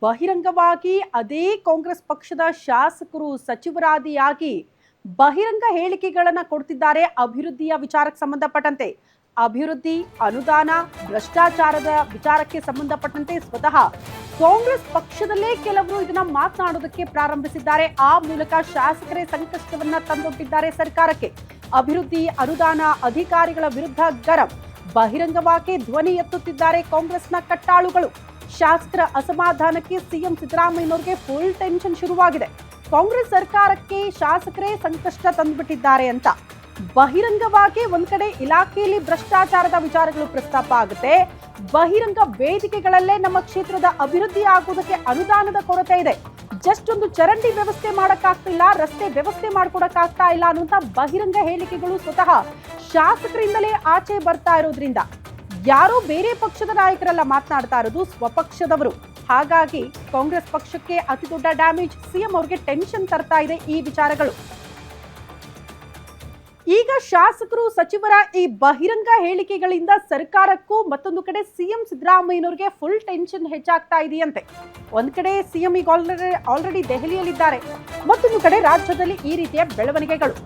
ಬಹಿರಂಗವಾಗಿ ಅದೇ ಕಾಂಗ್ರೆಸ್ ಪಕ್ಷದ ಶಾಸಕರು ಸಚಿವರಾದಿಯಾಗಿ ಬಹಿರಂಗ ಹೇಳಿಕೆಗಳನ್ನು ಕೊಡ್ತಿದ್ದಾರೆ ಅಭಿವೃದ್ಧಿಯ ವಿಚಾರಕ್ಕೆ ಸಂಬಂಧಪಟ್ಟಂತೆ. ಅಭಿವೃದ್ಧಿ, ಅನುದಾನ, ಭ್ರಷ್ಟಾಚಾರದ ವಿಚಾರಕ್ಕೆ ಸಂಬಂಧಪಟ್ಟಂತೆ ಸ್ವತಃ ಕಾಂಗ್ರೆಸ್ ಪಕ್ಷದಲ್ಲೇ ಕೆಲವರು ಇದನ್ನ ಮಾತನಾಡೋದಕ್ಕೆ ಪ್ರಾರಂಭಿಸಿದ್ದಾರೆ. ಆ ಮೂಲಕ ಶಾಸಕರೇ ಸಂಕಷ್ಟವನ್ನ ತಂದೊಡ್ಡಿದ್ದಾರೆ ಸರ್ಕಾರಕ್ಕೆ. ಅಭಿವೃದ್ಧಿ, ಅನುದಾನ, ಅಧಿಕಾರಿಗಳ ವಿರುದ್ಧ ಗರಂ, ಬಹಿರಂಗವಾಗಿ ಧ್ವನಿ ಎತ್ತುತ್ತಿದ್ದಾರೆ ಕಾಂಗ್ರೆಸ್ನ ಕಟ್ಟಾಳುಗಳು. ಶಾಸಕರ ಅಸಮಾಧಾನಕ್ಕೆ ಸಿಎಂ ಸಿದ್ದರಾಮಯ್ಯನವರಿಗೆ ಫುಲ್ ಟೆನ್ಷನ್ ಶುರುವಾಗಿದೆ. ಕಾಂಗ್ರೆಸ್ ಸರ್ಕಾರಕ್ಕೆ ಶಾಸಕರೇ ಸಂಕಷ್ಟ ತಂದುಬಿಟ್ಟಿದ್ದಾರೆ ಅಂತ ಬಹಿರಂಗವಾಗಿ ಒಂದ್ ಕಡೆ ಇಲಾಖೆಯಲ್ಲಿ ಭ್ರಷ್ಟಾಚಾರದ ವಿಚಾರಗಳು ಪ್ರಸ್ತಾಪ ಆಗುತ್ತೆ. ಬಹಿರಂಗ ವೇದಿಕೆಗಳಲ್ಲೇ ನಮ್ಮ ಕ್ಷೇತ್ರದ ಅಭಿವೃದ್ಧಿ ಆಗುವುದಕ್ಕೆ ಅನುದಾನದ ಕೊರತೆ ಇದೆ, ಜಸ್ಟ್ ಒಂದು ಚರಂಡಿ ವ್ಯವಸ್ಥೆ ಮಾಡಕ್ಕಾಗ್ತಿಲ್ಲ, ರಸ್ತೆ ವ್ಯವಸ್ಥೆ ಮಾಡ್ಕೊಡಕ್ಕಾಗ್ತಾ ಇಲ್ಲ ಅನ್ನುವಂತ ಬಹಿರಂಗ ಹೇಳಿಕೆಗಳು ಸ್ವತಃ ಶಾಸಕರಿಂದಲೇ ಆಚೆ ಬರ್ತಾ ಇರೋದ್ರಿಂದ ಯಾರೋ ಬೇರೆ ಪಕ್ಷದ ನಾಯಕರೆಲ್ಲ ಮಾತನಾಡ್ತಾ ಇರೋದು ಸ್ವಪಕ್ಷದವರು. ಹಾಗಾಗಿ ಕಾಂಗ್ರೆಸ್ ಪಕ್ಷಕ್ಕೆ ಅತಿ ದೊಡ್ಡ ಡ್ಯಾಮೇಜ್. ಸಿಎಂ ಅವರಿಗೆ ಟೆನ್ಷನ್ ತರ್ತಾ ಇದೆ ಈ ವಿಚಾರಗಳು. ಈಗ ಶಾಸಕರು, ಸಚಿವರ ಈ ಬಹಿರಂಗ ಹೇಳಿಕೆಗಳಿಂದ ಸರ್ಕಾರಕ್ಕೂ ಮತ್ತೊಂದು ಕಡೆ ಸಿಎಂ ಸಿದ್ದರಾಮಯ್ಯನವರಿಗೆ ಫುಲ್ ಟೆನ್ಷನ್ ಹೆಚ್ಚಾಗ್ತಾ ಇದೆಯಂತೆ. ಒಂದ್ ಕಡೆ ಸಿಎಂ ಈಗ ಆಲ್ರೆಡಿ ದೆಹಲಿಯಲ್ಲಿದ್ದಾರೆ, ಮತ್ತೊಂದು ಕಡೆ ರಾಜ್ಯದಲ್ಲಿ ಈ ರೀತಿಯ ಬೆಳವಣಿಗೆಗಳು.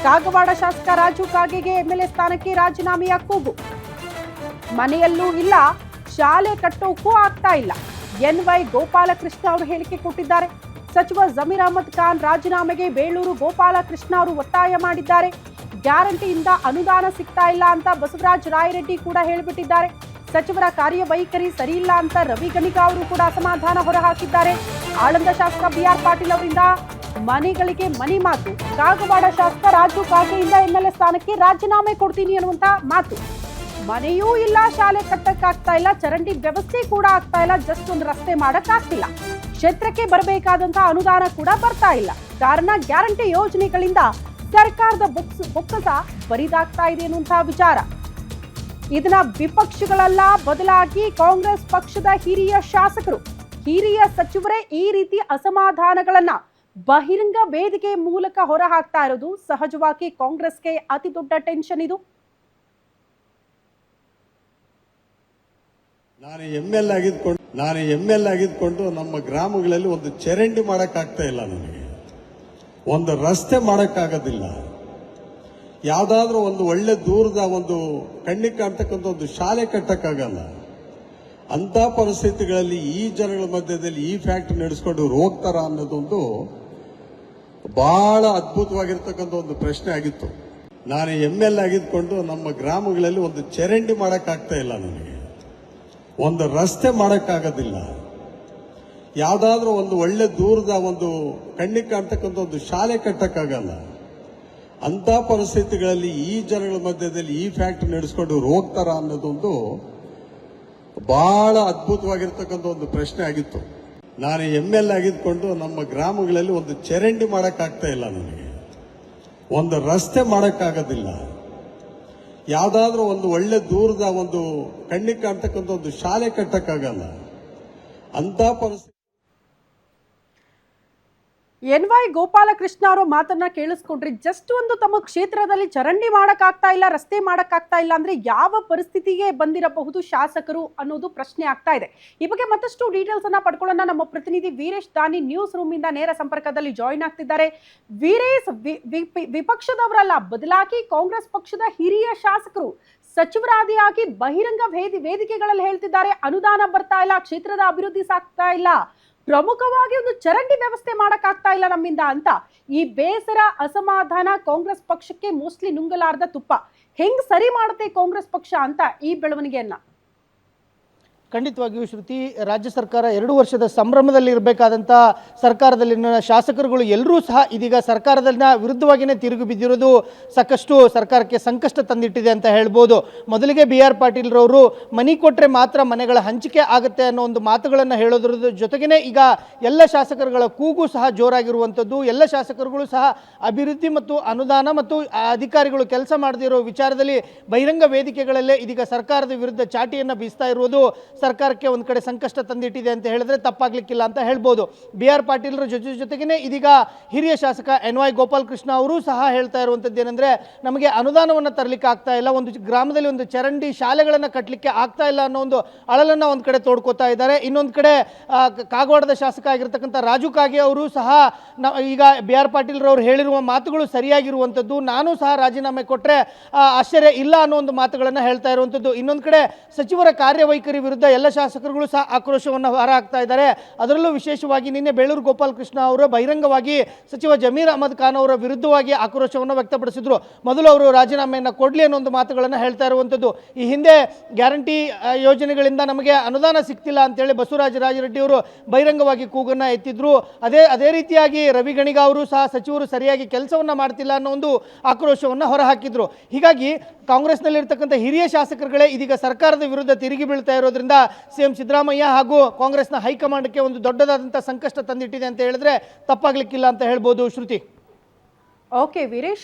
ಕಾಗವಾಡ ಶಾಸಕ ರಾಜು ಕಾಗೆಗೆ ಎಂಎಲ್ಎ ಸ್ಥಾನಕ್ಕೆ ರಾಜೀನಾಮೆಯ ಕೂಗು. ಮನೆಯಲ್ಲೂ ಇಲ್ಲ, ಶಾಲೆ ಕಟ್ಟೋಕ್ಕೂ ಆಗ್ತಾ ಇಲ್ಲ. ಎನ್ವೈ ಗೋಪಾಲಕೃಷ್ಣ ಅವರು ಹೇಳಿಕೆ ಕೊಟ್ಟಿದ್ದಾರೆ. ಸಚಿವ ಜಮೀರ್ ಅಹಮದ್ ಖಾನ್ ರಾಜೀನಾಮೆಗೆ ಬೇಳೂರು ಗೋಪಾಲಕೃಷ್ಣ ಅವರು ಒತ್ತಾಯ ಮಾಡಿದ್ದಾರೆ. ಗ್ಯಾರಂಟಿಯಿಂದ ಅನುದಾನ ಸಿಗ್ತಾ ಇಲ್ಲ ಅಂತ ಬಸವರಾಜ ರಾಯರೆಡ್ಡಿ ಕೂಡ ಹೇಳಿಬಿಟ್ಟಿದ್ದಾರೆ. ಸಚಿವರ ಕಾರ್ಯವೈಖರಿ ಸರಿ ಇಲ್ಲ ಅಂತ ರವಿ ಗಣಿಗ ಅವರು ಕೂಡ ಅಸಮಾಧಾನ ಹೊರಹಾಕಿದ್ದಾರೆ. ಆಳಂದ ಶಾಸಕ ಬಿಆರ್ ಪಾಟೀಲ್ ಅವರಿಂದ ಮನೆಗಳಿಗೆ ಮನಿ ಮಾತು. ಕಾಗವಾಡ ಶಾಸಕ ರಾಜು ಕಾಗೆಯಿಂದ ಎಂಎಲ್ಎ ಸ್ಥಾನಕ್ಕೆ ರಾಜೀನಾಮೆ ಕೊಡ್ತೀನಿ ಅನ್ನುವಂತ ಮಾತು. ಮನೆಯೂ ಇಲ್ಲ, ಶಾಲೆ ಕಟ್ಟಕ್ಕಾಗ್ತಾ ಇಲ್ಲ, ಚರಂಡಿ ವ್ಯವಸ್ಥೆ ಕೂಡ ಆಗ್ತಾ ಇಲ್ಲ, ಜಸ್ಟ್ ಒಂದು ರಸ್ತೆ ಮಾಡಕ್ ಆಗ್ತಿಲ್ಲ. ಕ್ಷೇತ್ರಕ್ಕೆ ಬರಬೇಕಾದಂತಹ ಅನುದಾನ ಕೂಡ ಬರ್ತಾ ಇಲ್ಲ. ಕಾರಣ ಗ್ಯಾರಂಟಿ ಯೋಜನೆಗಳಿಂದ ಸರ್ಕಾರದ ಬೊಕ್ಕಸ ಬರಿದಾಗ್ತಾ ಇದೆ ಅನ್ನುವಂತಹ ವಿಚಾರ. ಇದನ್ನ ವಿಪಕ್ಷಗಳಲ್ಲ, ಬದಲಾಗಿ ಕಾಂಗ್ರೆಸ್ ಪಕ್ಷದ ಹಿರಿಯ ಶಾಸಕರು, ಹಿರಿಯ ಸಚಿವರೇ ಈ ರೀತಿ ಅಸಮಾಧಾನಗಳನ್ನ ಬಹಿರಂಗ ವೇದಿಕೆ ಮೂಲಕ ಹೊರ ಹಾಕ್ತಾ ಇರೋದು ಸಹಜವಾಗಿ ಕಾಂಗ್ರೆಸ್ಗೆ ಅತಿ ದೊಡ್ಡ ಟೆನ್ಷನ್ ಇದು. ನಾನು ಎಂ ಎಲ್ ಆಗಿದ್ಕೊಂಡು ನಮ್ಮ ಗ್ರಾಮಗಳಲ್ಲಿ ಒಂದು ಚರಂಡಿ ಮಾಡಕ್ಕಾಗ್ತಾ ಇಲ್ಲ, ನನಗೆ ಒಂದು ರಸ್ತೆ ಮಾಡಕ್ಕಾಗೋದಿಲ್ಲ, ಯಾವ್ದಾದ್ರೂ ಒಂದು ಒಳ್ಳೆ ದೂರದ ಒಂದು ಕಣ್ಣಿಗೆ ಕಾಣ್ತಕ್ಕಂಥ ಒಂದು ಶಾಲೆ ಕಟ್ಟಕ್ಕಾಗಲ್ಲ. ಅಂತ ಪರಿಸ್ಥಿತಿಗಳಲ್ಲಿ ಈ ಜನಗಳ ಮಧ್ಯದಲ್ಲಿ ಈ ಫ್ಯಾಕ್ಟರಿ ನಡೆಸ್ಕೊಂಡು ಹೋಗ್ತಾರ ಅನ್ನೋದೊಂದು ಬಹಳ ಅದ್ಭುತವಾಗಿರ್ತಕ್ಕಂಥ ಒಂದು ಪ್ರಶ್ನೆ ಆಗಿತ್ತು. ನಾನು ಎಂ ಎಲ್ ಆಗಿದ್ಕೊಂಡು ನಮ್ಮ ಗ್ರಾಮಗಳಲ್ಲಿ ಒಂದು ಚರಂಡಿ ಮಾಡಕ್ಕಾಗ್ತಾ ಇಲ್ಲ, ನನಗೆ ಒಂದು ರಸ್ತೆ ಮಾಡಕ್ಕಾಗೋದಿಲ್ಲ, ಯಾವ್ದಾದ್ರೂ ಒಂದು ಒಳ್ಳೆ ದೂರದ ಒಂದು ಕಣ್ಣಿಗೆ ಕಾಣ್ತಕ್ಕಂಥ ಒಂದು ಶಾಲೆ ಕಟ್ಟಕ್ಕಾಗಲ್ಲ. ಅಂತ ಪರಿಸ್ಥಿತಿಗಳಲ್ಲಿ ಈ ಜನಗಳ ಮಧ್ಯದಲ್ಲಿ ಈ ಫ್ಯಾಕ್ಟರಿ ನಡೆಸ್ಕೊಂಡು ಹೋಗ್ತಾರ ಅನ್ನೋದೊಂದು ಬಹಳ ಅದ್ಭುತವಾಗಿರ್ತಕ್ಕಂಥ ಒಂದು ಪ್ರಶ್ನೆ ಆಗಿತ್ತು. ನಾನು ಎಂ ಎಲ್ ಆಗಿದ್ಕೊಂಡು ನಮ್ಮ ಗ್ರಾಮಗಳಲ್ಲಿ ಒಂದು ಚರಂಡಿ ಮಾಡಕ್ಕಾಗ್ತಾ ಇಲ್ಲ, ನನಗೆ ಒಂದು ರಸ್ತೆ ಮಾಡಕ್ಕಾಗೋದಿಲ್ಲ, ಯಾವ್ದಾದ್ರೂ ಒಂದು ಒಳ್ಳೆ ದೂರದ ಒಂದು ಕಣ್ಣಿಗೆ ಕಾಣ್ತಕ್ಕಂಥ ಒಂದು ಶಾಲೆ ಕಟ್ಟಕ್ಕಾಗಲ್ಲ. ಅಂತ ಪರಿಸ್ಥಿತಿ. ಎನ್ವೈ ಗೋಪಾಲಕೃಷ್ಣ ಅವರ ಮಾತನ್ನ ಕೇಳಿಸ್ಕೊಂಡ್ರಿ. ಜಸ್ಟ್ ಒಂದು ತಮ್ಮ ಕ್ಷೇತ್ರದಲ್ಲಿ ಚರಂಡಿ ಮಾಡಕ್ಕಾಗ್ತಾ ಇಲ್ಲ, ರಸ್ತೆ ಮಾಡಕ್ಕಾಗ್ತಾ ಇಲ್ಲ ಅಂದ್ರೆ ಯಾವ ಪರಿಸ್ಥಿತಿಗೆ ಬಂದಿರಬಹುದು ಶಾಸಕರು ಅನ್ನೋದು ಪ್ರಶ್ನೆ ಆಗ್ತಾ ಇದೆ. ಈ ಬಗ್ಗೆ ಮತ್ತಷ್ಟು ಡೀಟೇಲ್ಸ್ ಅನ್ನ ಪಡ್ಕೊಳ್ಳೋಣ. ನಮ್ಮ ಪ್ರತಿನಿಧಿ ವೀರೇಶ್ ದಾನಿ ನ್ಯೂಸ್ ರೂಮ್ ಇಂದ ನೇರ ಸಂಪರ್ಕದಲ್ಲಿ ಜಾಯಿನ್ ಆಗ್ತಿದ್ದಾರೆ. ವೀರೇಶ್, ವಿಪಕ್ಷದವರಲ್ಲ, ಬದಲಾಗಿ ಕಾಂಗ್ರೆಸ್ ಪಕ್ಷದ ಹಿರಿಯ ಶಾಸಕರು ಸಚಿವರಾದಿಯಾಗಿ ಬಹಿರಂಗ ವೇದಿಕೆಗಳಲ್ಲಿ ಹೇಳ್ತಿದ್ದಾರೆ ಅನುದಾನ ಬರ್ತಾ ಇಲ್ಲ, ಕ್ಷೇತ್ರದ ಅಭಿವೃದ್ಧಿ ಸಾಗ್ತಾ ಇಲ್ಲ, ಪ್ರಮುಖವಾಗಿ ಒಂದು ಚರಂಡಿ ವ್ಯವಸ್ಥೆ ಮಾಡಕ್ಕಾಗ್ತಾ ಇಲ್ಲ ನಮ್ಮಿಂದ ಅಂತ. ಈ ಬೇಸರ, ಅಸಮಾಧಾನ ಕಾಂಗ್ರೆಸ್ ಪಕ್ಷಕ್ಕೆ ಮೋಸ್ಟ್ಲಿ ನುಂಗಲಾರ್ದ ತುಪ್ಪ. ಹೆಂಗ್ ಸರಿ ಮಾಡುತ್ತೆ ಕಾಂಗ್ರೆಸ್ ಪಕ್ಷ ಅಂತ ಈ ಬೆಳವಣಿಗೆಯನ್ನ? ಖಂಡಿತವಾಗಿಯೂ ಶ್ರುತಿ, ರಾಜ್ಯ ಸರ್ಕಾರ 2 ವರ್ಷದ ಸಂಭ್ರಮದಲ್ಲಿ ಇರಬೇಕಾದಂಥ ಸರ್ಕಾರದಲ್ಲಿನ ಶಾಸಕರುಗಳು ಎಲ್ಲರೂ ಸಹ ಇದೀಗ ಸರ್ಕಾರದಲ್ಲಿನ ವಿರುದ್ಧವಾಗಿಯೇ ತಿರುಗಿ ಬಿದ್ದಿರೋದು ಸಾಕಷ್ಟು ಸರ್ಕಾರಕ್ಕೆ ಸಂಕಷ್ಟ ತಂದಿಟ್ಟಿದೆ ಅಂತ ಹೇಳ್ಬೋದು. ಮೊದಲಿಗೆ BR ಪಾಟೀಲ್ರವರು ಮನೆ ಕೊಟ್ಟರೆ ಮಾತ್ರ ಮನೆಗಳ ಹಂಚಿಕೆ ಆಗುತ್ತೆ ಅನ್ನೋ ಒಂದು ಮಾತುಗಳನ್ನು ಹೇಳೋದ್ರ ಜೊತೆಗೇ ಈಗ ಎಲ್ಲ ಶಾಸಕರುಗಳ ಕೂಗು ಸಹ ಜೋರಾಗಿರುವಂಥದ್ದು. ಎಲ್ಲ ಶಾಸಕರುಗಳು ಸಹ ಅಭಿವೃದ್ಧಿ ಮತ್ತು ಅನುದಾನ ಮತ್ತು ಅಧಿಕಾರಿಗಳು ಕೆಲಸ ಮಾಡದಿರೋ ವಿಚಾರದಲ್ಲಿ ಬಹಿರಂಗ ವೇದಿಕೆಗಳಲ್ಲೇ ಇದೀಗ ಸರ್ಕಾರದ ವಿರುದ್ಧ ಚಾಟಿಯನ್ನು ಬೀಸ್ತಾ ಇರುವುದು ಸರ್ಕಾರಕ್ಕೆ ಒಂದು ಕಡೆ ಸಂಕಷ್ಟ ತಂದಿಟ್ಟಿದೆ ಅಂತ ಹೇಳಿದ್ರೆ ತಪ್ಪಾಗ್ಲಿಕ್ಕಿಲ್ಲ ಅಂತ ಹೇಳ್ಬೋದು. ಬಿ ಆರ್ ಪಾಟೀಲ್ರ ಜೊತೆಗೇನೆ ಇದೀಗ ಹಿರಿಯ ಶಾಸಕ ಎನ್ ವೈ ಗೋಪಾಲಕೃಷ್ಣ ಅವರು ಸಹ ಹೇಳ್ತಾ ಇರುವಂಥದ್ದು ಏನಂದ್ರೆ, ನಮಗೆ ಅನುದಾನವನ್ನು ತರಲಿಕ್ಕೆ ಆಗ್ತಾ ಇಲ್ಲ, ಒಂದು ಗ್ರಾಮದಲ್ಲಿ ಒಂದು ಚರಂಡಿ ಶಾಲೆಗಳನ್ನು ಕಟ್ಟಲಿಕ್ಕೆ ಆಗ್ತಾ ಇಲ್ಲ ಅನ್ನೋ ಒಂದು ಅಳಲನ್ನು ಒಂದು ಕಡೆ ತೋಡ್ಕೋತಾ ಇದ್ದಾರೆ. ಇನ್ನೊಂದು ಕಡೆ ಕಾಗವಾಡದ ಶಾಸಕ ಆಗಿರ್ತಕ್ಕಂಥ ರಾಜು ಕಾಗೆ ಅವರು ಸಹ ಈಗ ಬಿ ಆರ್ ಪಾಟೀಲ್ರವ್ರು ಹೇಳಿರುವ ಮಾತುಗಳು ಸರಿಯಾಗಿರುವಂಥದ್ದು, ನಾನು ಸಹ ರಾಜೀನಾಮೆ ಕೊಟ್ಟರೆ ಆಶ್ಚರ್ಯ ಇಲ್ಲ ಅನ್ನೋ ಒಂದು ಮಾತುಗಳನ್ನು ಹೇಳ್ತಾ ಇರುವಂಥದ್ದು. ಇನ್ನೊಂದು ಕಡೆ ಸಚಿವರ ಕಾರ್ಯವೈಖರಿ ವಿರುದ್ಧ ಎಲ್ಲ ಶಾಸಕರುಗಳು ಸಹ ಆಕ್ರೋಶವನ್ನು ಹೊರಹಾಕ್ತಾ ಇದ್ದಾರೆ. ಅದರಲ್ಲೂ ವಿಶೇಷವಾಗಿ ನಿನ್ನೆ ಬೇಳೂರು ಗೋಪಾಲಕೃಷ್ಣ ಅವರು ಬಹಿರಂಗವಾಗಿ ಸಚಿವ ಜಮೀರ್ ಅಹಮದ್ ಖಾನ್ ಅವರ ವಿರುದ್ಧವಾಗಿ ಆಕ್ರೋಶವನ್ನು ವ್ಯಕ್ತಪಡಿಸಿದ್ರು. ಮೊದಲು ಅವರು ರಾಜೀನಾಮೆಯನ್ನು ಕೊಡಲಿ ಅನ್ನೋ ಒಂದು ಮಾತುಗಳನ್ನು ಹೇಳ್ತಾ ಇರುವಂಥದ್ದು. ಈ ಹಿಂದೆ ಗ್ಯಾರಂಟಿ ಯೋಜನೆಗಳಿಂದ ನಮಗೆ ಅನುದಾನ ಸಿಗ್ತಿಲ್ಲ ಅಂತೇಳಿ ಬಸವರಾಜ ರಾಜರೆಡ್ಡಿ ಅವರು ಬಹಿರಂಗವಾಗಿ ಕೂಗನ್ನು ಎತ್ತಿದ್ರು. ಅದೇ ರೀತಿಯಾಗಿ ರವಿ ಗಣಿಗ ಅವರು ಸಹ ಸಚಿವರು ಸರಿಯಾಗಿ ಕೆಲಸವನ್ನು ಮಾಡ್ತಿಲ್ಲ ಅನ್ನೋ ಒಂದು ಆಕ್ರೋಶವನ್ನು ಹೊರಹಾಕಿದ್ರು. ಹೀಗಾಗಿ ಕಾಂಗ್ರೆಸ್ನಲ್ಲಿರ್ತಕ್ಕಂಥ ಹಿರಿಯ ಶಾಸಕರುಗಳೇ ಇದೀಗ ಸರ್ಕಾರದ ವಿರುದ್ಧ ತಿರುಗಿ ಬೀಳ್ತಾ ಇರೋದ್ರಿಂದ ಸಿಎಂ ಸಿದ್ದರಾಮಯ್ಯ ಹಾಗೂ ಕಾಂಗ್ರೆಸ್ನ ಹೈಕಮಾಂಡ್ಗೆ ಒಂದು ದೊಡ್ಡದಾದಂಥ ಸಂಕಷ್ಟ ತಂದಿಟ್ಟಿದೆ ಅಂತ ಹೇಳಿದ್ರೆ ತಪ್ಪಾಗ್ಲಿಕ್ಕಿಲ್ಲ ಅಂತ ಹೇಳ್ಬೋದು. ಶ್ರುತಿ. ಓಕೆ ವೀರೇಶ್.